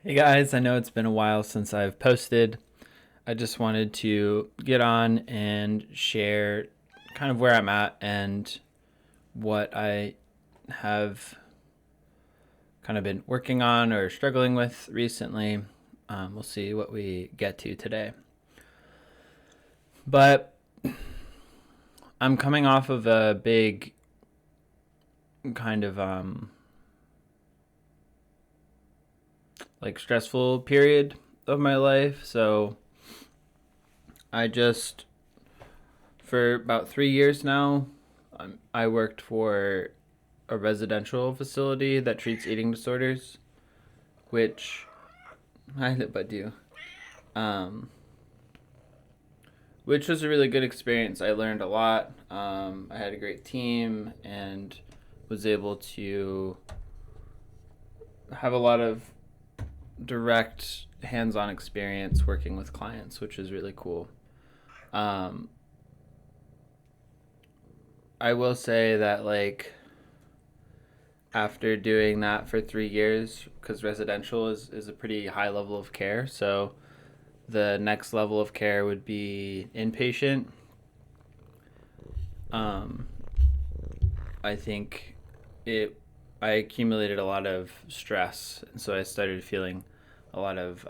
Hey guys, I know it's been a while since I've posted. I just wanted to get on and share kind of where I'm at and what I have kind of been working on or struggling with recently. We'll see what we get to today. But I'm coming off of a big kind of like stressful period of my life. So I just, for about 3 years now, I worked for a residential facility that treats eating disorders, which I but do, um, which was a really good experience. I learned a lot. I had a great team and was able to have a lot of direct hands-on experience working with clients, which is really cool. Um, I will say that after doing that for 3 years, because residential is a pretty high level of care, so the next level of care would be inpatient. Um, I think it I accumulated a lot of stress, and so I started feeling a lot of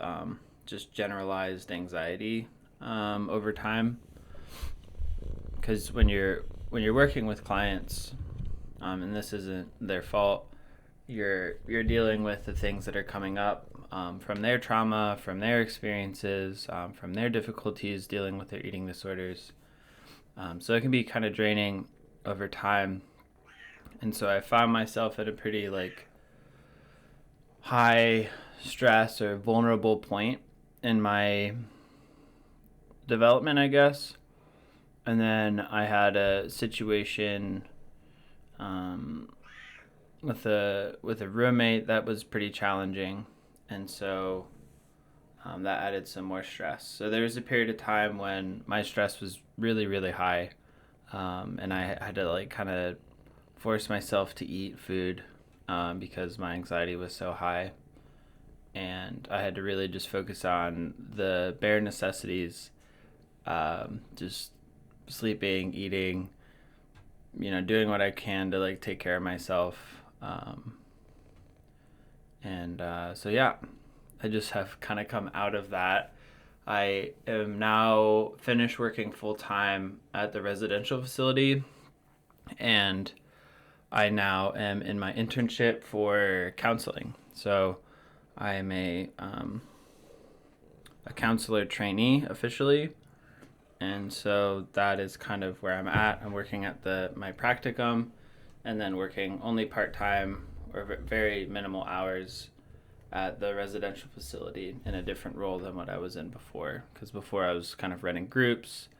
just generalized anxiety over time. Because when you're working with clients, and this isn't their fault, you're dealing with the things that are coming up from their trauma, from their experiences, from their difficulties dealing with their eating disorders. So it can be kind of draining over time. And so I found myself at a pretty high stress or vulnerable point in my development, I guess. And then I had a situation um, with a roommate that was pretty challenging, and so that added some more stress. So there was a period of time when my stress was really really high, and I had to kind of force myself to eat food because my anxiety was so high, and I had to really just focus on the bare necessities, just sleeping, eating, doing what I can to take care of myself. So yeah, I just have kind of come out of that. I am now finished working full time at the residential facility, and I now am in my internship for counseling. So I am a counselor trainee officially, and so that is kind of where I'm at. I'm working at my practicum, and then working only part time or very minimal hours at the residential facility in a different role than what I was in before. Because before I was kind of running groups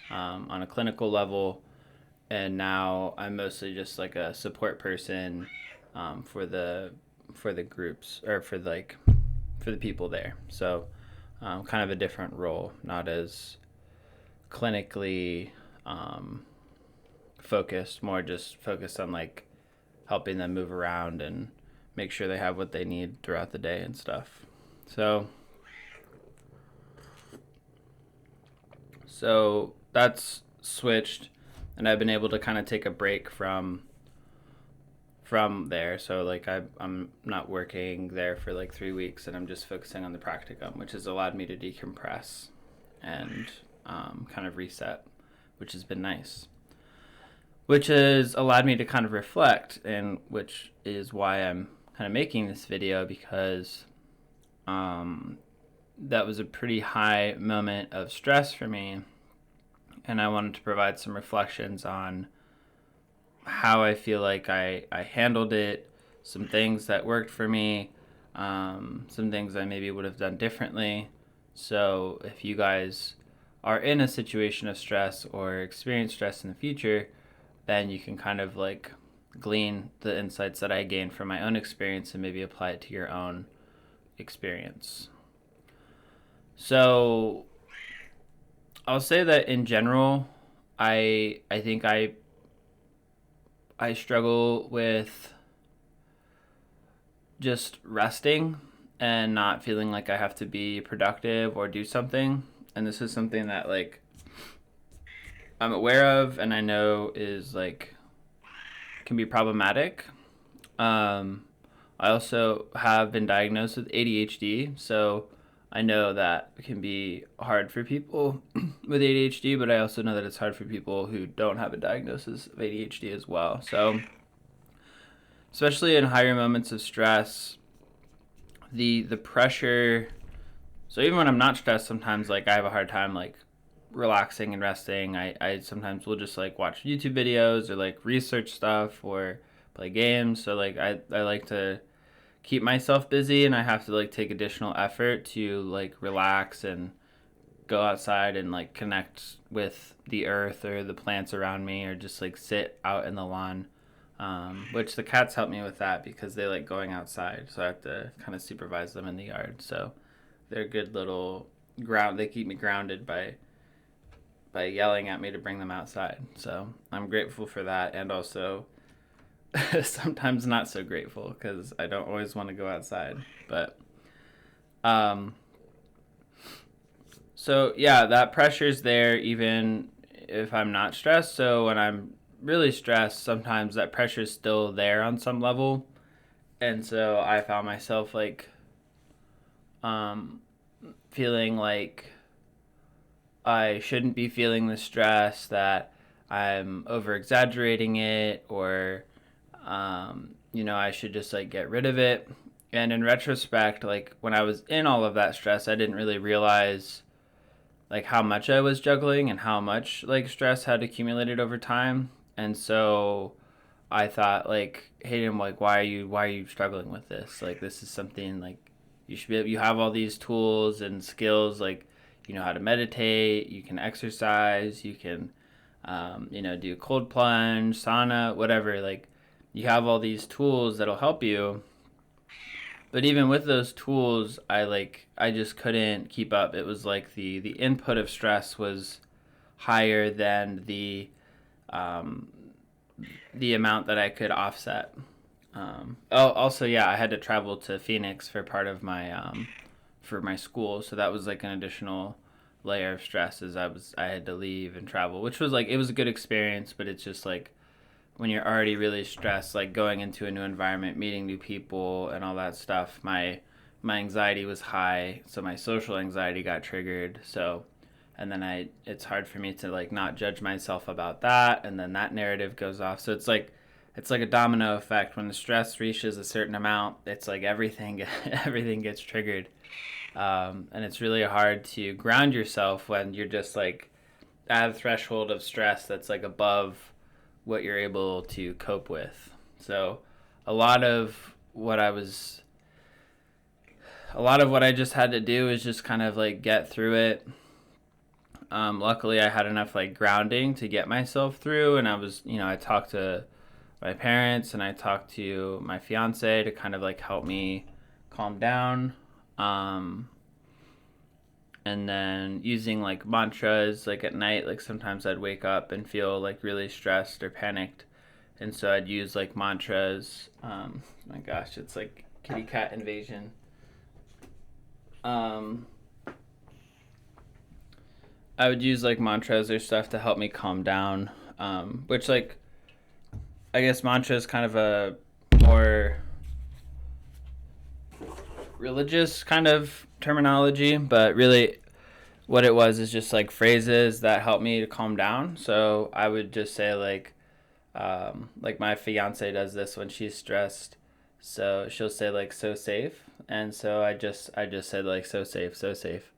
on a clinical level, and now I'm mostly just like a support person for the groups, or for the people there. So kind of a different role, not as clinically focused, more just focused on helping them move around and make sure they have what they need throughout the day and stuff. So that's switched, and I've been able to kind of take a break from there. So I'm not working there for 3 weeks, and I'm just focusing on the practicum, which has allowed me to decompress and kind of reset, which has been nice. Which has allowed me to kind of reflect, and which is why I'm kind of making this video, because that was a pretty high moment of stress for me, and I wanted to provide some reflections on how I feel like I handled it, some things that worked for me, some things I maybe would have done differently. So if you guys are in a situation of stress or experience stress in the future, then you can kind of glean the insights that I gained from my own experience and maybe apply it to your own experience. So I'll say that in general, I think I struggle with just resting and not feeling like I have to be productive or do something. And this is something that like I'm aware of and I know is like can be problematic. I also have been diagnosed with ADHD, so I know that it can be hard for people with ADHD, but I also know that it's hard for people who don't have a diagnosis of ADHD as well. So, especially in higher moments of stress, the pressure. So even when I'm not stressed, sometimes like I have a hard time like relaxing and resting. I sometimes will just like watch YouTube videos or like research stuff or play games. So like I like to keep myself busy, and I have to like take additional effort to like relax and go outside and like connect with the earth or the plants around me, or just like sit out in the lawn. Which the cats help me with that because they like going outside, so I have to kind of supervise them in the yard. So they're good little ground. They keep me grounded by yelling at me to bring them outside. So I'm grateful for that, and also sometimes not so grateful because I don't always want to go outside. But so yeah, that pressure's there even if I'm not stressed. So when I'm really stressed, sometimes that pressure is still there on some level. And so I found myself like um, feeling like I shouldn't be feeling the stress, that I'm over exaggerating it, or I should just like get rid of it. And in retrospect, like when I was in all of that stress, I didn't really realize like how much I was juggling and how much like stress had accumulated over time. And so I thought like, hey, I'm like, why are you struggling with this? Like this is something like you have all these tools and skills, like you know how to meditate, you can exercise, you can do cold plunge, sauna, whatever. Like you have all these tools that'll help you. But even with those tools, I just couldn't keep up. It was like the input of stress was higher than um, the amount that I could offset. Also, yeah, I had to travel to Phoenix for part of my for my school, so that was like an additional layer of stress as I had to leave and travel, which was like it was a good experience, but it's just like when you're already really stressed, like going into a new environment, meeting new people, and all that stuff, my anxiety was high, so my social anxiety got triggered. So, and then it's hard for me to like not judge myself about that, and then that narrative goes off. So it's like a domino effect. When the stress reaches a certain amount, it's like everything everything gets triggered, and it's really hard to ground yourself when you're just like at a threshold of stress that's like above what you're able to cope with. So a lot of what I was a lot of what I just had to do is just kind of like get through it. Luckily I had enough like grounding to get myself through, and I talked to my parents and I talked to my fiance to kind of like help me calm down. And then using like mantras like at night, like sometimes I'd wake up and feel like really stressed or panicked, and so I'd use like mantras. My gosh, it's like kitty cat invasion. um I would use like mantras or stuff to help me calm down, which like I guess mantra is kind of a more religious kind of terminology, but really what it was is just like phrases that help me to calm down. So I would just say like my fiance does this when she's stressed. So she'll say like so safe, and so I just said like so safe, so safe.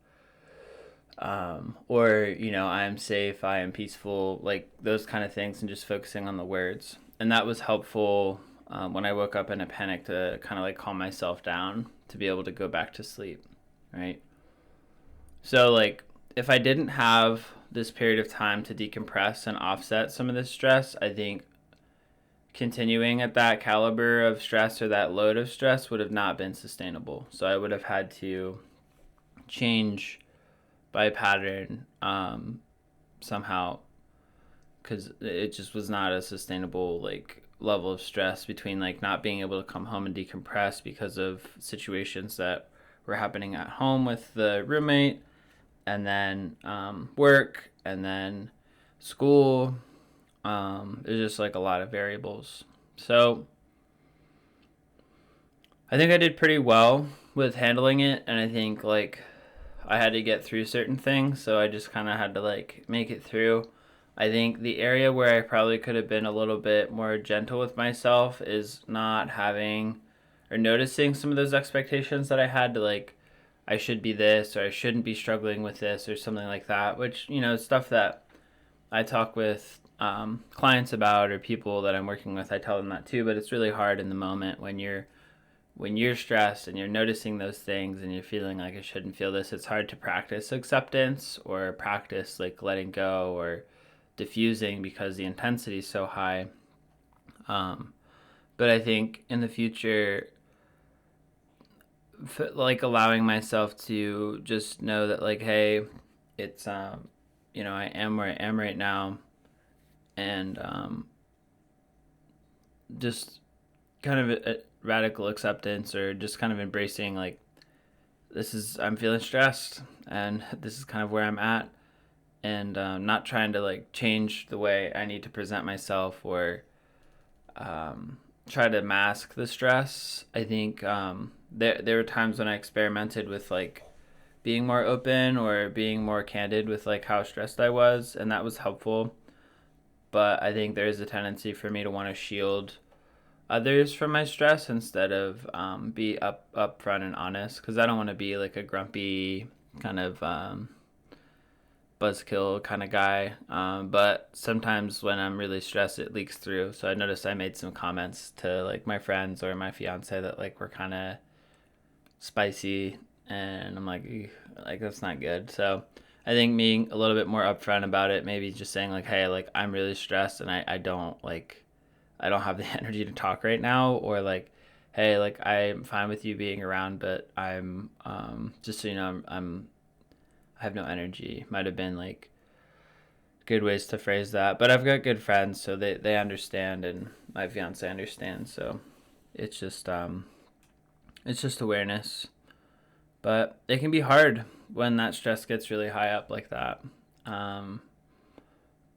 Or I am safe, I am peaceful, like those kind of things, and just focusing on the words. And that was helpful when I woke up in a panic to kind of like calm myself down to be able to go back to sleep, right? So like if I didn't have this period of time to decompress and offset some of this stress, I think continuing at that caliber of stress or that load of stress would have not been sustainable. So I would have had to change by pattern somehow, because it just was not a sustainable like level of stress between like not being able to come home and decompress because of situations that were happening at home with the roommate, and then work, and then school. There's just like a lot of variables. So I think I did pretty well with handling it, and I think like I had to get through certain things, so I just kind of had to like make it through. I think the area where I probably could have been a little bit more gentle with myself is not having or noticing some of those expectations that I had to, like, I should be this, or I shouldn't be struggling with this, or something like that, which, stuff that I talk with clients about, or people that I'm working with, I tell them that too, but it's really hard in the moment when you're stressed and you're noticing those things and you're feeling like I shouldn't feel this. It's hard to practice acceptance or practice like letting go or diffusing because the intensity is so high. But I think in the future, like allowing myself to just know that like, hey, it's I am where I am right now, and just kind of a radical acceptance, or just kind of embracing like, I'm feeling stressed, and this is kind of where I'm at, and not trying to like change the way I need to present myself, or try to mask the stress. I think there were times when I experimented with like being more open or being more candid with like how stressed I was, and that was helpful. But I think there is a tendency for me to want to shield others from my stress instead of be upfront and honest, because I don't want to be like a grumpy kind of buzzkill kind of guy. But sometimes when I'm really stressed, it leaks through. So I noticed I made some comments to like my friends or my fiance that like were kind of spicy, and I'm like that's not good. So I think being a little bit more upfront about it, maybe just saying like, hey, like I'm really stressed and I don't have the energy to talk right now, or like, hey, like I'm fine with you being around, but I'm just so you know, I have no energy. Might have been like good ways to phrase that, but I've got good friends, so they understand, and my fiance understands. So it's just awareness, but it can be hard when that stress gets really high up like that.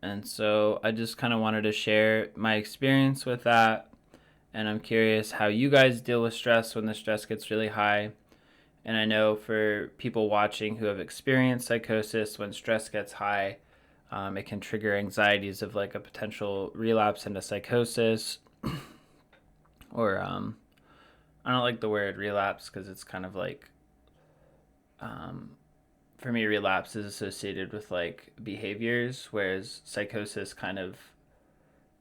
And so I just kind of wanted to share my experience with that. And I'm curious how you guys deal with stress when the stress gets really high. And I know for people watching who have experienced psychosis, when stress gets high, it can trigger anxieties of like a potential relapse into psychosis. Or I don't like the word relapse because it's kind of like, for me, relapse is associated with like behaviors, whereas psychosis kind of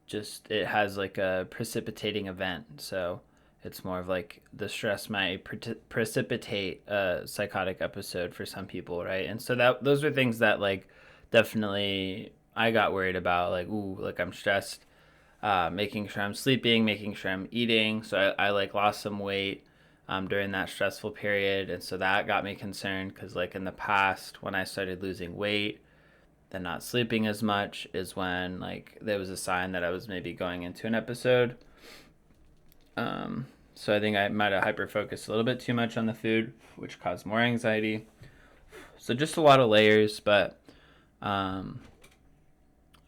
just, it has like a precipitating event. So it's more of like the stress might precipitate a psychotic episode for some people, right? And so those are things that like definitely I got worried about, like, ooh, like I'm stressed, making sure I'm sleeping, making sure I'm eating. So I like lost some weight during that stressful period, and so that got me concerned, because like in the past when I started losing weight, then not sleeping as much is when like there was a sign that I was maybe going into an episode. So I think I might have hyper-focused a little bit too much on the food, which caused more anxiety. So just a lot of layers, but I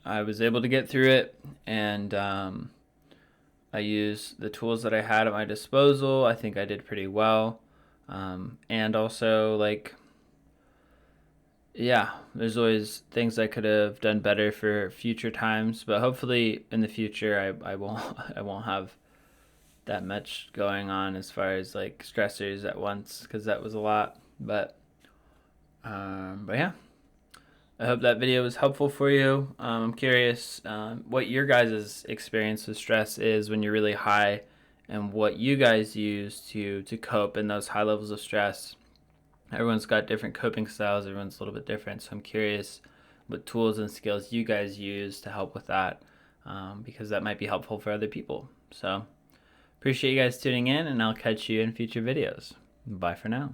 was able to get through it, and I used the tools that I had at my disposal. I think I did pretty well. And also, like, yeah, there's always things I could have done better for future times, but hopefully in the future I won't have that much going on as far as like stressors at once, because that was a lot. But yeah, I hope that video was helpful for you. I'm curious what your guys' experience with stress is when you're really high, and what you guys use to cope in those high levels of stress. Everyone's got different coping styles. Everyone's a little bit different. So I'm curious what tools and skills you guys use to help with that, because that might be helpful for other people. So appreciate you guys tuning in, and I'll catch you in future videos. Bye for now.